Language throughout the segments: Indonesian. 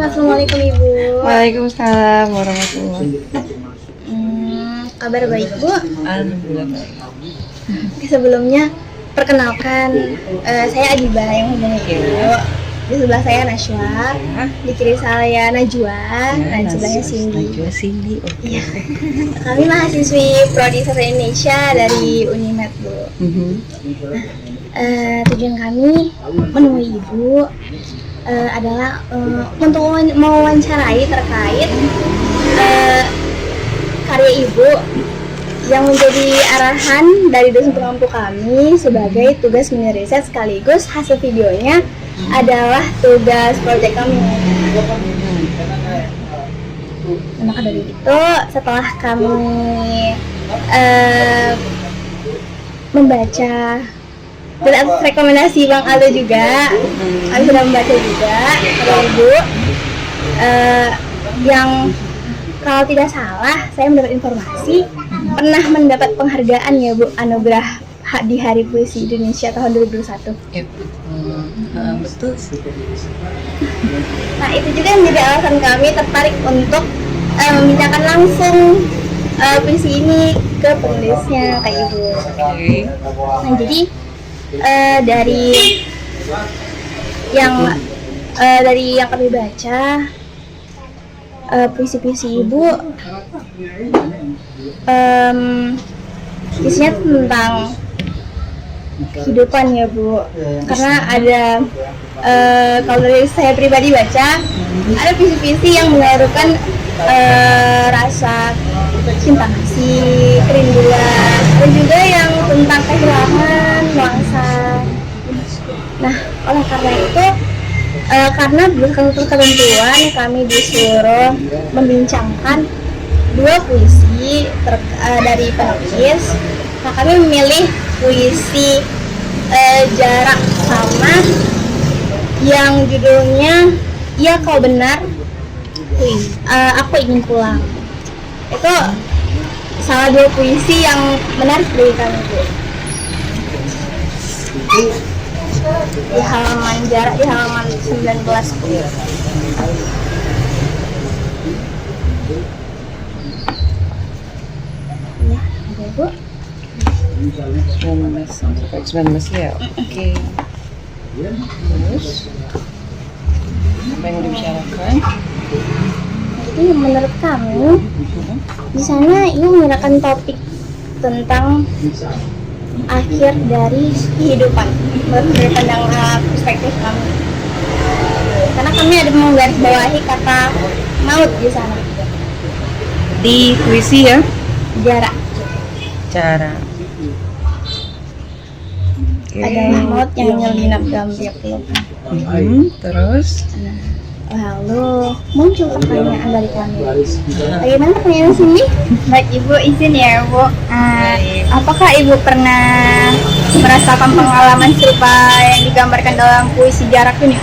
Assalamualaikum Ibu. Waalaikumsalam warahmatullahi. Kabar baik Bu? Alhamdulillah baik. Sebelumnya perkenalkan, saya Adiba yang hubungi Ibu. Di sebelah saya Nashwa, di kiri saya Najwa, dan di sebelahnya Cindy. Najwa Cindy, oke. Iya. Kami mahasiswi Prodi Sastra Indonesia dari Unimed Bu. Tujuan kami menemui Ibu adalah untuk mewawancarai terkait karya Ibu yang menjadi arahan dari dosen pengampu kami sebagai tugas mini riset sekaligus hasil videonya adalah tugas proyek kami. Maka dari itu setelah kami membaca dan atas rekomendasi Bang Aldo juga, kami sudah membaca juga dari Ibu yang kalau tidak salah saya mendapat informasi pernah mendapat penghargaan ya Bu, anugerah di Hari Puisi Indonesia tahun 2021. Ya, betul sih. Nah itu juga yang menjadi alasan kami tertarik untuk memindahkan langsung puisi ini ke penulisnya Kak Ibu. Nah jadi dari yang kami baca, puisi-puisi Ibu isinya tentang kehidupan ya Bu, karena ada kalau dari saya pribadi baca ada puisi-puisi yang mengaruhkan rasa cinta kasih, kerinduan, dan juga yang tentang kehilangan, nuansa. Nah oleh karena itu karena berdasarkan ketentuan kami disuruh membincangkan dua puisi dari penulis. Nah kami memilih puisi Jarak sama yang judulnya Iya Kau Benar, Aku Ingin Pulang. Itu salah dua puisi yang menarik dari kami Bu. Di halaman Jarak, di halaman 19 Bu. Ya, ada Bu. 19 ya, oke. Terus apa yang dibicarakan? Jadi menurut kami di sana ini menggunakan topik tentang akhir dari kehidupan menurut dari pandangan perspektif kami. Karena kami ada menggarisbawahi kata maut di sana. Di puisi ya? Jarak. Cara. Adalah maut yang menyelinap dalam tiap pelukan. Terus? Lalu muncul pertanyaan dari kami. Bagaimana pertanyaan sini? Baik Ibu, izin ya Bu. Apakah Ibu pernah merasakan pengalaman serupa yang digambarkan dalam puisi Jarak ini?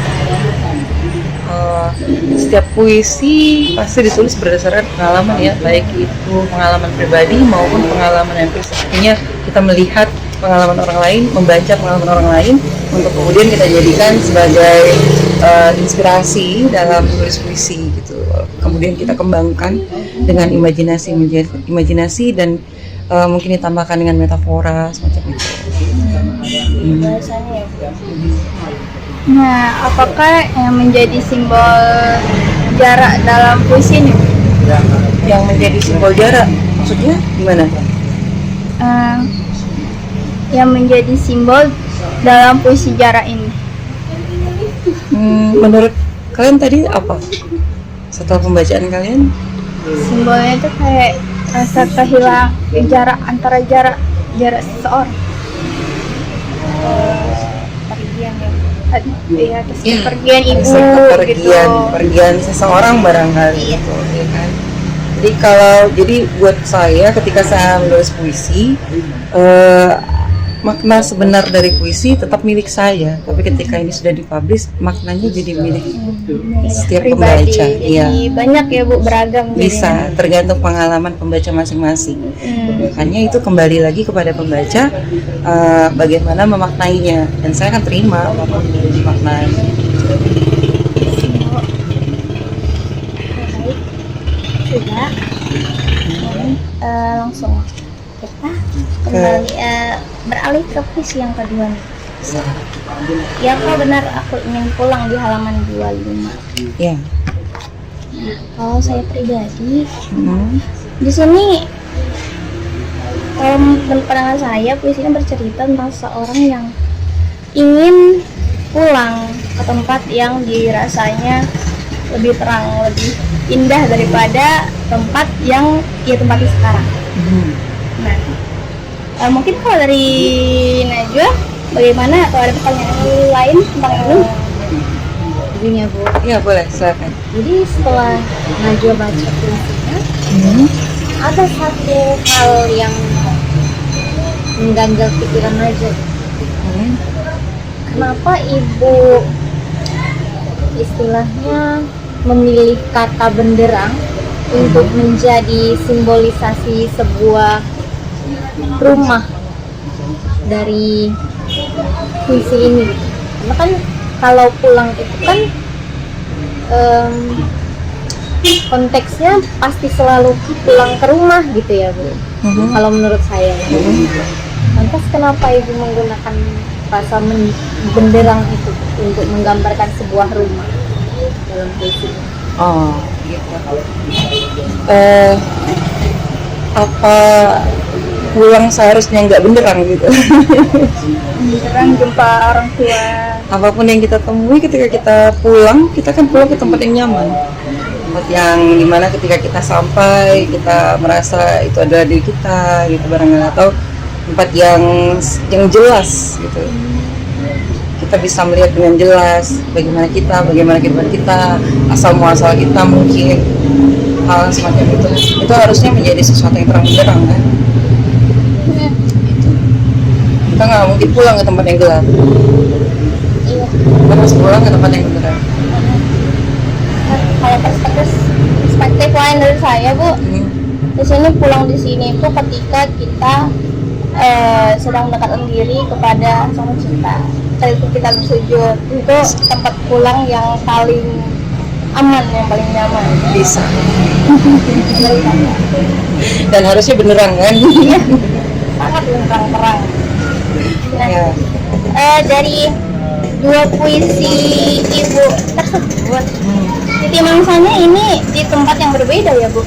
Setiap puisi pasti ditulis berdasarkan pengalaman ya, baik itu pengalaman pribadi maupun pengalaman empiris. Artinya kita melihat pengalaman orang lain, membaca pengalaman orang lain untuk kemudian kita jadikan sebagai inspirasi dalam menulis puisi gitu. Kemudian kita kembangkan dengan imajinasi dan mungkin ditambahkan dengan metafora semacam itu. Nah, apakah yang menjadi simbol jarak dalam puisi ini? Yang menjadi simbol jarak, maksudnya gimana? Yang menjadi simbol dalam puisi Jarak ini. Menurut kalian tadi apa? Setelah pembacaan kalian? Simbolnya itu kayak rasa kehilangan jarak antara jarak seseorang. Pergian ya. Iya, kepergian ibu gitu. Pergian seseorang barangkali gitu, ya kan? Jadi buat saya ketika saya menulis puisi, makna sebenar dari puisi tetap milik saya, tapi ketika ini sudah dipublish maknanya jadi milik setiap pribadi, pembaca. Iya. Banyak ya Bu, beragam. Bisa tergantung pengalaman pembaca masing-masing. Makanya itu kembali lagi kepada pembaca bagaimana memaknainya, dan saya akan terima apapun maknanya. langsung kita kembali beralih ke puisi yang kedua nih. Ya kak, benar, aku ingin pulang di halaman 25. Ya. Kalau saya pribadi, di sini kalau menurut pandangan saya, puisi ini bercerita tentang seorang yang ingin pulang ke tempat yang dirasanya lebih terang, lebih indah daripada tempat yang ia tempati sekarang. Nah, mungkin kalau dari Najwa, bagaimana? Atau ada pertanyaan lain tentang ini? Begini ya Bu, Ya boleh, silakan. jadi setelah Najwa baca puisinya, ada satu hal yang mengganjal pikiran Najwa. Kenapa Ibu istilahnya memilih kata benderang untuk menjadi simbolisasi sebuah rumah dari puisi ini? Karena kan kalau pulang itu kan konteksnya pasti selalu pulang ke rumah gitu ya Bu. Kalau menurut saya. Lantas kenapa Ibu menggunakan bahasa benderang itu untuk menggambarkan sebuah rumah dalam puisi? Oh, gitu. Apa pulang seharusnya nggak benderang gitu? Beneran jumpa orang tua. Apapun yang kita temui ketika kita pulang, kita kan pulang ke tempat yang nyaman, tempat yang dimana ketika kita sampai kita merasa itu adalah diri kita gitu barangkali, atau tempat yang jelas gitu. Kita bisa melihat dengan jelas bagaimana kehidupan kita, asal muasal kita, mungkin hal semacam itu harusnya menjadi sesuatu yang terang benderang kan. Kita nggak mungkin pulang ke tempat yang gelap. Kita harus pulang ke tempat yang benderang. Kalau perspektif lain dari saya Bu, di sini pulang di sini itu ketika kita sedang mendekatkan diri kepada Sang Pencipta. Ketika kita bersujud, itu tempat pulang yang paling aman, yang paling nyaman. Bisa. Dan harusnya beneran kan? Sangat terang-terang. Nah, Ya. dari dua puisi Ibu tersebut, Titi Mangsanya ini di tempat yang berbeda ya Bu.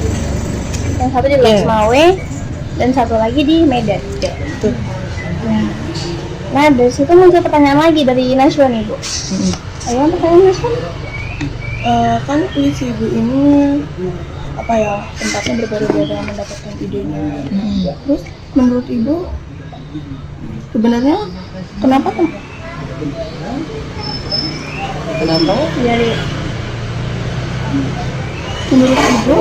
Yang satu di Loksmawe dan satu lagi di Medan. Betul. Nah, dari situ muncul pertanyaan lagi dari Najwa nih Bu. Ayo pertanyaan Najwa. Kan puisi Ibu ini apa ya, tempatnya berbeda-beda mendapatkan idenya. Terus menurut Ibu sebenarnya kenapa Dari menurut Ibu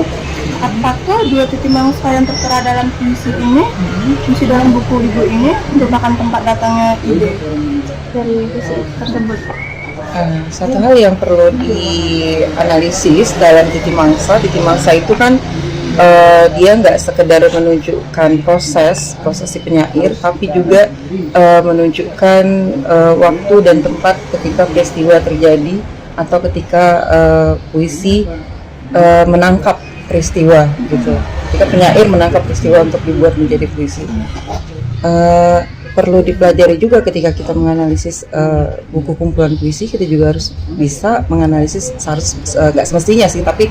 apakah dua titik mangsa yang tertera dalam puisi ini, puisi dalam buku Ibu ini merupakan tempat datangnya ide dari puisi tersebut? Satu hal yang perlu dianalisis dalam Titi Mangsa itu kan dia nggak sekedar menunjukkan proses si penyair, tapi juga menunjukkan waktu dan tempat ketika peristiwa terjadi, atau ketika puisi menangkap peristiwa gitu. Ketika penyair menangkap peristiwa untuk dibuat menjadi puisi. Perlu dipelajari juga ketika kita menganalisis buku kumpulan puisi, kita juga harus bisa menganalisis, nggak semestinya sih, tapi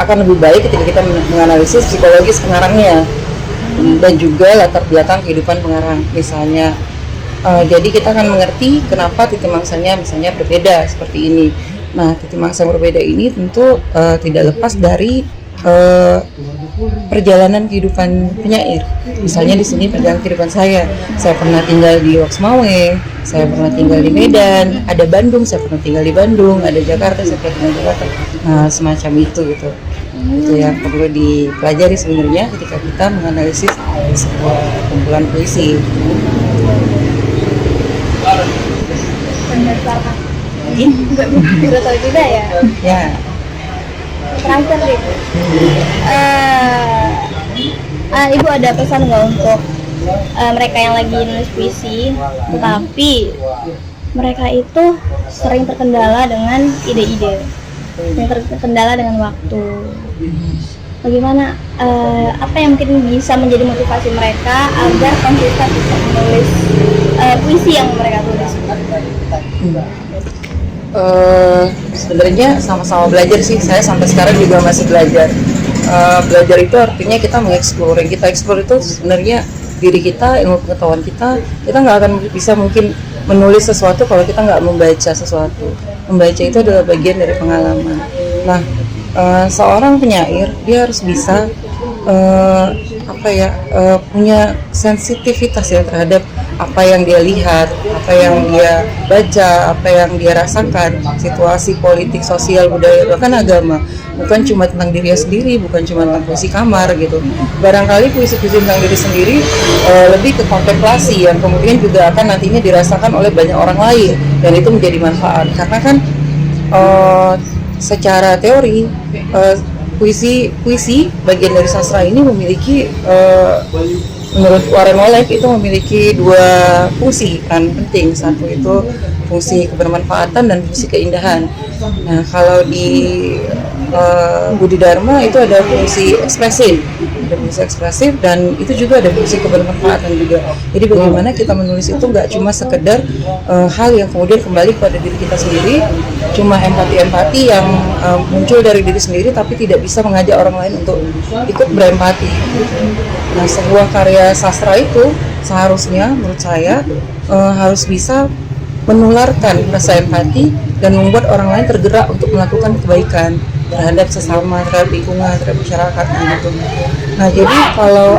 akan lebih baik ketika kita menganalisis psikologis pengarangnya dan juga latar belakang kehidupan pengarang misalnya. Jadi kita akan mengerti kenapa titik mangsanya misalnya berbeda seperti ini. Nah, titik mangsa yang berbeda ini tentu tidak lepas dari perjalanan kehidupan penyair. Misalnya di sini perjalanan kehidupan saya pernah tinggal di Loksmawe, saya pernah tinggal di Medan, ada Bandung, saya pernah tinggal di Bandung, ada Jakarta, saya pernah tinggal di Jakarta. Nah, semacam itu gitu. Itu yang perlu dipelajari sebenarnya ketika kita menganalisis sebuah kumpulan puisi. Tidak tahu juga ya. Ya. Terakhir nih, Ibu ada pesan nggak untuk mereka yang lagi nulis puisi, tapi mereka itu sering terkendala dengan ide-ide, yang terkendala dengan waktu, bagaimana apa yang mungkin bisa menjadi motivasi mereka agar konsisten bisa menulis puisi yang mereka tulis? Sebenarnya sama-sama belajar sih. Saya sampai sekarang juga masih belajar. Belajar itu artinya kita mengeksplor. Yang kita eksplor itu sebenarnya diri kita, ilmu pengetahuan kita. Kita nggak akan bisa mungkin menulis sesuatu kalau kita nggak membaca sesuatu. Membaca itu adalah bagian dari pengalaman. Nah, seorang penyair dia harus bisa punya sensitivitas ya terhadap apa yang dia lihat, apa yang dia baca, apa yang dia rasakan, situasi politik, sosial, budaya, bahkan agama. Bukan cuma tentang dirinya sendiri, bukan cuma tentang puisi kamar gitu. Barangkali puisi-puisi tentang diri sendiri lebih ke kontemplasi yang kemudian juga akan nantinya dirasakan oleh banyak orang lain, dan itu menjadi manfaat. Karena kan secara teori puisi bagian dari sastra ini memiliki menurut Warren Wollek itu memiliki dua fungsi peran penting. Satu itu fungsi kebermanfaatan dan fungsi keindahan. Nah, kalau di Budi Dharma itu ada fungsi ekspresif, dan itu juga ada fungsi kebermanfaatan juga. Jadi bagaimana kita menulis itu nggak cuma sekedar hal yang kemudian kembali pada diri kita sendiri, cuma empati-empati yang muncul dari diri sendiri tapi tidak bisa mengajak orang lain untuk ikut berempati. Nah, sebuah karya sastra itu seharusnya menurut saya harus bisa menularkan rasa empati dan membuat orang lain tergerak untuk melakukan kebaikan terhadap sesama, terhadap lingkungan, terhadap masyarakat gitu. Nah, jadi kalau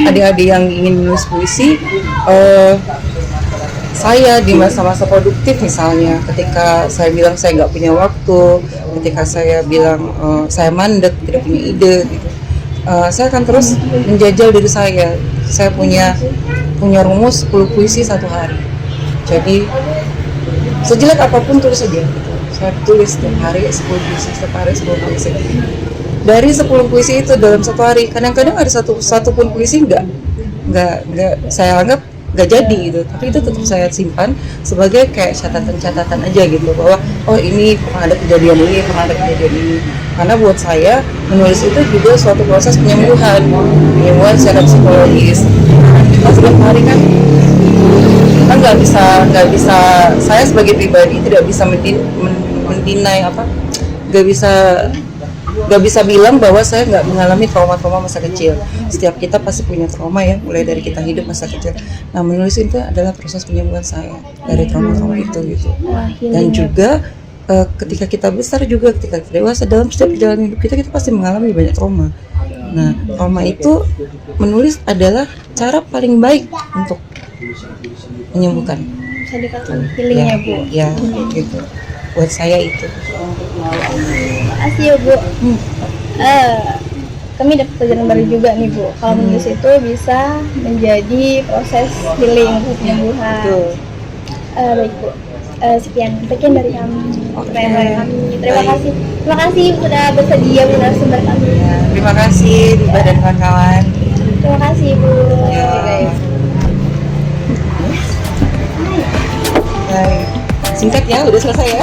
adik-adik yang ingin menulis puisi, saya di masa-masa produktif misalnya, ketika saya bilang saya nggak punya waktu, ketika saya bilang saya mandek, tidak punya ide gitu, saya akan terus menjajal diri saya. Saya punya rumus 10 puisi satu hari. Jadi sejelek apapun tulis saja gitu. Saya tulis setiap hari 10 puisi, setiap hari 10 puisi. Dari 10 puisi itu dalam satu hari, kadang-kadang ada satu pun puisi nggak saya anggap nggak jadi gitu, tapi itu tetap saya simpan sebagai kayak catatan-catatan aja gitu, bahwa oh ini pernah ada kejadian ini, pernah ada kejadian ini. Karena buat saya menulis itu juga suatu proses penyembuhan secara psikologis. Kita setiap hari kan kita nggak bisa, saya sebagai pribadi tidak bisa mendinai nggak bisa bilang bahwa saya nggak mengalami trauma-trauma masa kecil. Setiap kita pasti punya trauma ya, mulai dari kita hidup masa kecil. Nah, menulis itu adalah proses penyembuhan saya dari trauma-trauma itu gitu. Dan juga ketika kita besar juga, ketika kita dewasa, dalam setiap perjalanan hidup kita pasti mengalami banyak trauma. Nah, trauma itu menulis adalah cara paling baik untuk menyembuhkan. Bisa dikatakan healingnya, Bu. Ya, gitu. Buat saya itu. Makasih ya, Bu. Kami dapat pelajaran baru juga nih, Bu. Kalau menulis itu bisa menjadi proses healing, penyembuhan. Betul. Baik, Bu. Sekian dari kami. Terima kasih. Terima kasih sudah bersedia narasumber kami. Ya, terima kasih Diba dan kawan-kawan. Terima kasih, Bu. Ya. Baik. Singkat ya, udah selesai ya.